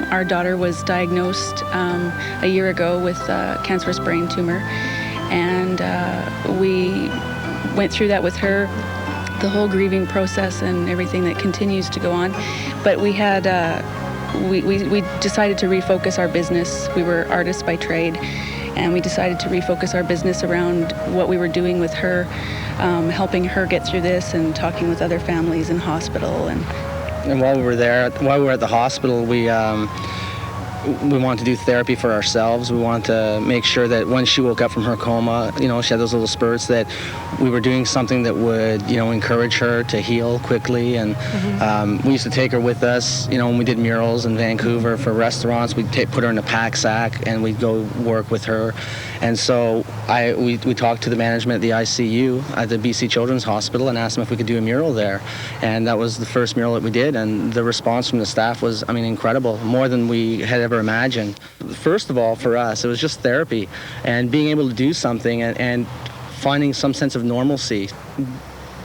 Our daughter was diagnosed a year ago with a cancerous brain tumor, and we went through that with her, the whole grieving process and everything that continues to go on. But we had we decided to refocus our business. We were artists by trade, and we decided to refocus our business around what we were doing with her, helping her get through this and talking with other families in hospital. And while we were at the hospital, we wanted to do therapy for ourselves. We wanted to make sure that when she woke up from her coma, she had those little spurts, that we were doing something that would, encourage her to heal quickly. And we used to take her with us, when we did murals in Vancouver for restaurants. We'd put her in a pack sack and we'd go work with her. And so we talked to the management at the ICU at the BC Children's Hospital and asked them if we could do a mural there. And that was the first mural that we did. And the response from the staff was, incredible, more than we had ever imagined. First of all, for us, it was just therapy and being able to do something and finding some sense of normalcy.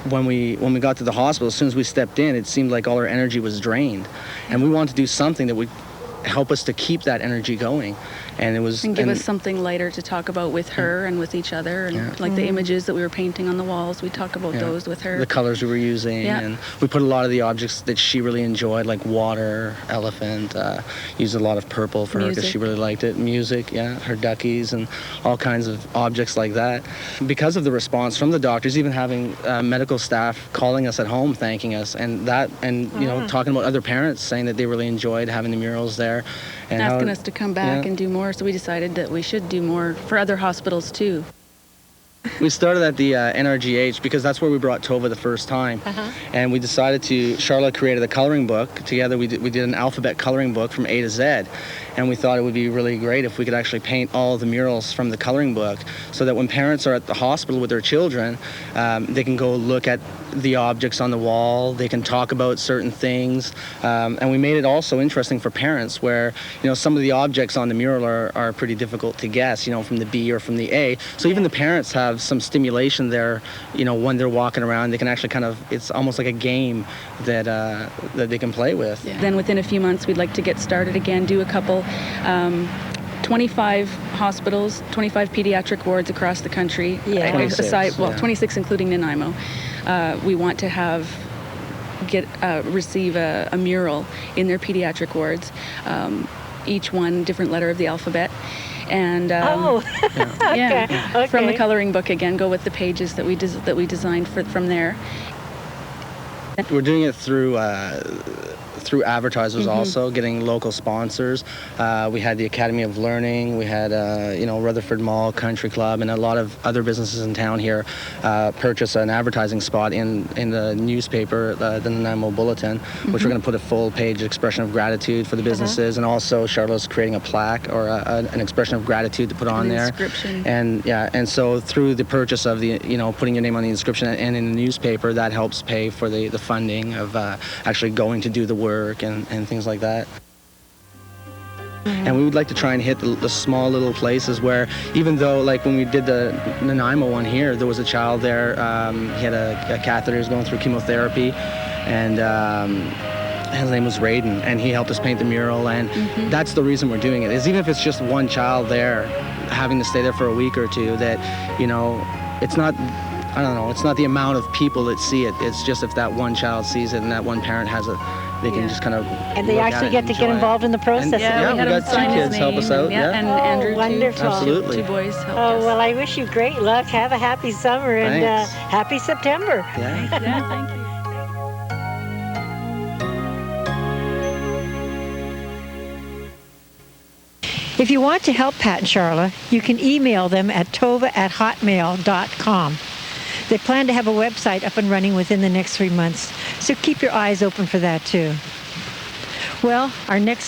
When we got to the hospital, as soon as we stepped in, it seemed like all our energy was drained. And we wanted to do something that would help us to keep that energy going. And give us something lighter to talk about with her and with each other, and like the images that we were painting on the walls, we talk about those with her. The colors we were using, and we put a lot of the objects that she really enjoyed, like water, elephant, used a lot of purple for her because she really liked it. Music, her duckies and all kinds of objects like that. Because of the response from the doctors, even having medical staff calling us at home thanking us, and talking about other parents saying that they really enjoyed having the murals there. And asking us to come back and do more, so we decided that we should do more for other hospitals too. We started at the NRGH because that's where we brought Tova the first time. And we decided Charlotte created a coloring book. Together we did an alphabet coloring book from A to Z. And we thought it would be really great if we could actually paint all the murals from the coloring book, so that when parents are at the hospital with their children, they can go look at the objects on the wall, they can talk about certain things. And we made it also interesting for parents where, some of the objects on the mural are pretty difficult to guess, from the B or from the A. So even the parents have some stimulation there, when they're walking around. They can actually it's almost like a game that they can play with. Then within a few months, we'd like to get started again, do a couple 25 hospitals, 25 pediatric wards across the country. 26, 26 including Nanaimo. We want to receive a mural in their pediatric wards, each one different letter of the alphabet. And from the coloring book again, go with the pages that we designed from there. We're doing it through advertisers also, getting local sponsors. We had the Academy of Learning, we had Rutherford Mall Country Club, and a lot of other businesses in town here purchase an advertising spot in the newspaper, the Nanaimo Bulletin, which we're going to put a full page expression of gratitude for the businesses, and also Charlotte's creating a plaque or an expression of gratitude to put on there. Inscription. And so through the purchase of the putting your name on the inscription and in the newspaper, that helps pay for the funding of actually going to do the work and things like that. And we would like to try and hit the small little places where, even though, like when we did the Nanaimo one here, there was a child there, he had a catheter, he was going through chemotherapy, and his name was Raiden, and he helped us paint the mural, and that's the reason we're doing it, is even if it's just one child there, having to stay there for a week or two, that, it's not, it's not the amount of people that see it, it's just if that one child sees it and that one parent has it, they can just kind of and they actually get to get involved in the process. And, we got 2 kids help us out. And Andrew, wonderful. Absolutely. 2 boys helped us. Well, I wish you great luck. Have a happy summer and happy September. Thank you. If you want to help Pat and Charla, you can email them at tova@hotmail.com. They plan to have a website up and running within the next 3 months, so keep your eyes open for that too. Well, our next